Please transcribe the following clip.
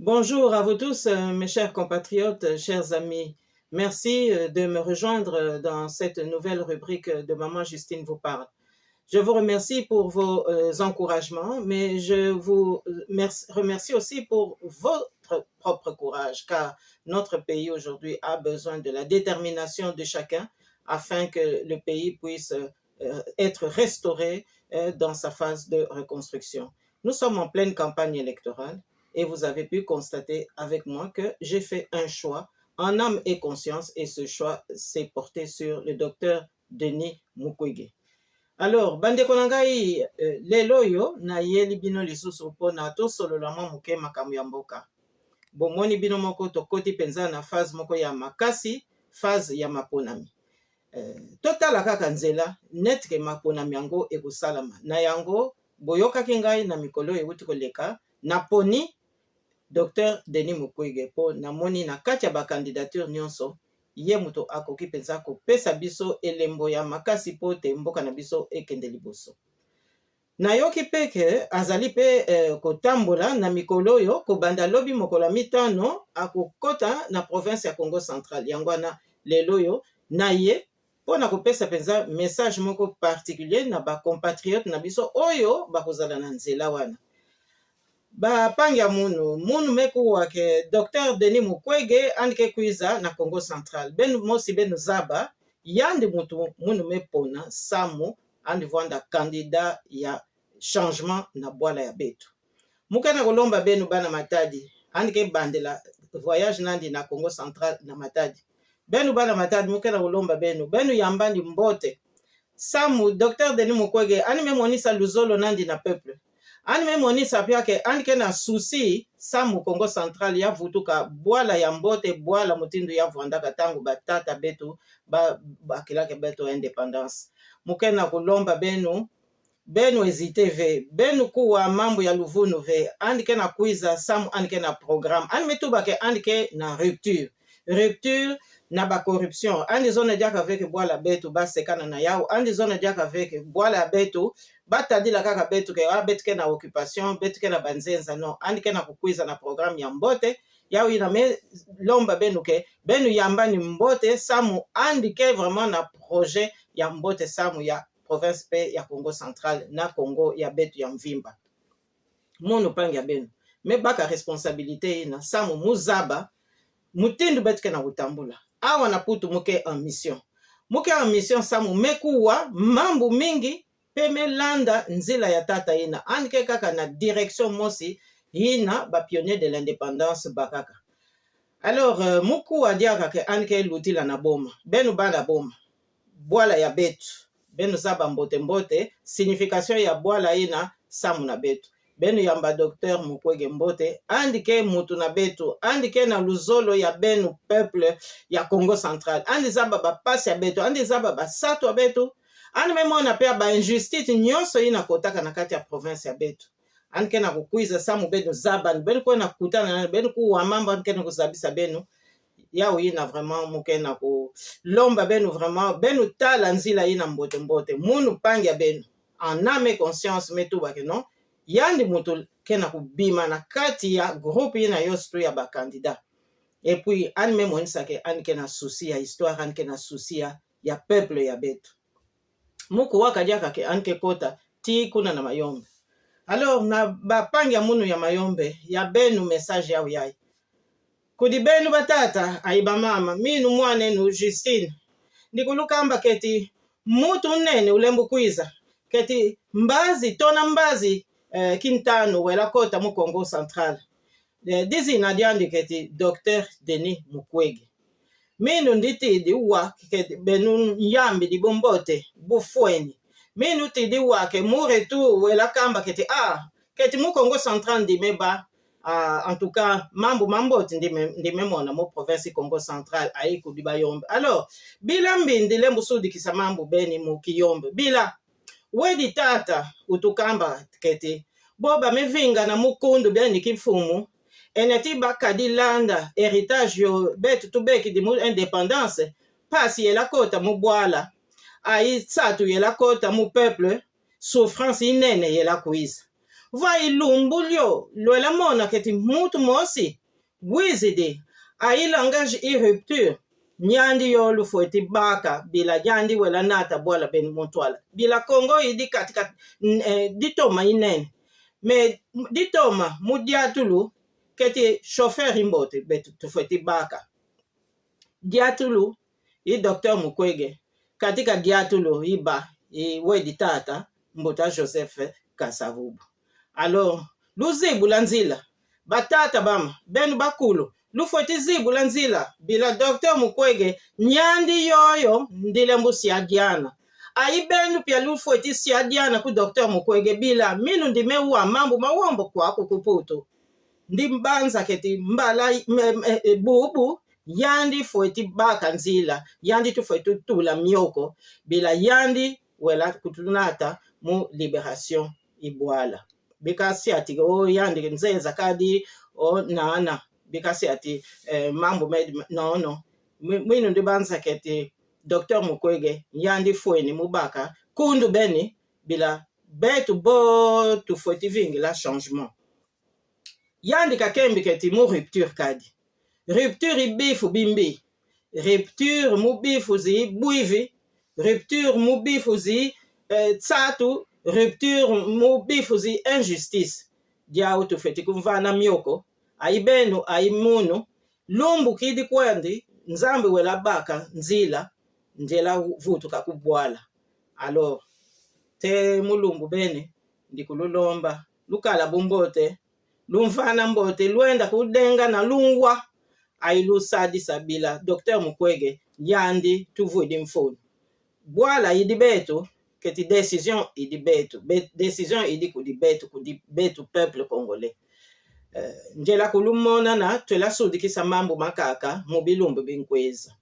Bonjour à vous tous, mes chers compatriotes, chers amis. Merci de me rejoindre dans cette nouvelle rubrique de Maman Justine vous parle. Je vous remercie pour vos encouragements, mais je vous remercie aussi pour votre propre courage, car notre pays aujourd'hui a besoin de la détermination de chacun afin que le pays puisse être restauré dans sa phase de reconstruction. Nous sommes en pleine campagne électorale et vous avez pu constater avec moi que j'ai fait un choix en âme et conscience et ce choix s'est porté sur le docteur Denis Mukwege. Alors, bandeko na ngai lelo oyo nayeli bino lisusu mpona tosolola mwa moke makambo ya mboka. Bomoni bino moko tokoti mpenza na phase moko ya makasi, phase ya maponami. Totala kaka nzela netke maponami yango ekosalama. Na yango boyokaki ngai na mikolo euti koleka naponi Dr Denis Mukwege mpo namoni na kati ya bakandidature nyonso ye moto akoki mpenza kopesa biso elembo ya makasi mpo te mboka na biso ekende liboso. Nayoki mpe ke azali mpe kotambola na mikolo oyo kobanda lobi mokolo ya mitano akokota na province ya Congo Central. Yango wana lelo oyo na ye mpona kopesa mpenza message moko particulier na bacompatriote na biso oyo bakozala na nzela wana. Bapanga munu meku wake Dr Denis Mukwege andike kuiza na Congo Central. Benu mosi benu zaba yandi mutu munu mepona samu andi vwanda kandida ya changement na bwala ya betu. Muke na kolomba benu bana Matadi andike bandela voyage nandi na Congo Central na Matadi. Benu bana Matadi muke na kolomba benu yambandi mbote. Samu Dr Denis Mukwege anime monisa luzolo nandi na peuple. Ani me monisa piake anike na susi samu Congo Central ya vutuka bwala ya mbote bwala mutindu ya vwandaka tangu batata betu bakilake betu independence. Muke na kulomba benu ezite ve benu kuwa mambo ya luvunu ve anike na kuiza samu anike na programme anime tubake anike na rupture na ba corruption andi zone diaka avec bwala betu basekana na yao andi zone diaka avec bwala betu batadila kaka betu ke betu ke na occupation betu ke na banzenza no andi ke na kukuiza na programme ya mbote yao ina me lomba benu ke benu yambani mbote samu andi ke vraiment na projet ya mbote samu ya province pe ya Congo Central na Congo ya betu ya mvimba munu pangi ya benu me baka responsabilité na samu muzaba mutindu betu ke na utambula awa na putu muke en mission samu mekuwa mambu mingi peme landa nzila ya tata ina anike kaka na direction mosi ina ba pionnier de l'indépendance bakaka. Alors mukuwa diaka ke anike lutila na boma benu banda boma bwala ya betu benu zaba mbote signification ya bwala ina samu na betu benu yamba Dr Mukwege mbote andike mutu na betu andike na luzolo ya benu peuple ya Congo Central andi zaba bapasi ya betu andi zaba basato ya betu andi memona pe ba injustice nyonso ina kotaka na kati ya province ya betu andike na kukuiza samu benu zaba benu ko na kutana na benu kuwa mambo andike na kuzabisa benu yao ina vraiment muke na ku lomba benu vraiment benu tala nzila ina mbote munu pangia benu en âme et conscience metu bake non yandi mutu kena kubima na kati ya groupe ina yostu ya bakandida et puis ani me monisa ke ani kena souci ya histoire ani kena souci ya peuple ya betu muku wakadiaka ke ani ke kota ti kuna na mayombe. Alors na bapangi ya munu ya mayombe ya benu message yao yai kudi benu batata aiba mama minu mwanenu Justine ndikulukamba keti mutu nene ulembu kwiza keti mbazi tona mbazi kintano wela kota mu Congo Central dizi na diandi keti Dr Denis Mukwege minu nditi di wa keti benu yambi di bombote bufweni minu ti di wa ke mu retour wela kamba keti mu Congo Central di meba en tout cas mambote ndi memona mu province Congo Central aiku di bayombe. Alors bila mbindi lembu sudi kisa mambo beni mu kiyombe bila wedi tata utukamba keti boba mevinga na mukundu beni kifumu eneti bakadi landa héritage yo betu tubeki di mu indépendance pasi yela kota mu bwala ai satu yela kota mu peuple souffrance inene yela kuiza vai lumbulio lwela mona keti mutu mosi wizidi ai langage i rupture nyandi yolu fueti baka bila yandi wela nata bola ben montwala bila Kongo idi katika ditoma inene me ditoma mudiatulu keti chauffeur imbote betu tufueti baka diatulu i Dr. Mukwege katika diatulu iba i wedi tata mbota Joseph Kasavubu. Alors luzibu lanzila batata bama benu bakulu lufueti zibu lanzila bila Dr. Mukwege nyandi yoyo ndile mbusi adiana aibenu pia lufueti si adiana ku Dr. Mukwege bila minu ndimeua mambo mawombo kwa kuputu ndimbanza keti mbala bubu yandi fueti baka nzila yandi tufueti tula mioko bila yandi wela kutunata mu liberation ibwala bikasi ati yandi nzeza kadi nana bikasi ati mambo no mwinu ndibanza keti Dr. Mukwege yandi fueni mubaka kundu beni bila betu bo tufueti vingi la changement yandi kakembi keti mu rupture kadi rupture ibifu bimbi rupture mubifu zi buivi rupture mubifu zi tsatu rupture mubifu zi injustice diao tufeti kumvana mioko aibenu aimunu lumbu kidi kwendi nzambe wela baka nzila njela vutu kakubwala alors te mulumbu bene ndikululomba lukala bumbote lumfana mbote luenda kudenga na lungwa ailusadi sabila Dr. Mukwege yandi tuvudi mfonu bwala idi betu keti décision idi betu décision idi kudi betu peuple congolais njela kulumona na twela sudi kisa mambo makaka mubilumbu binkweza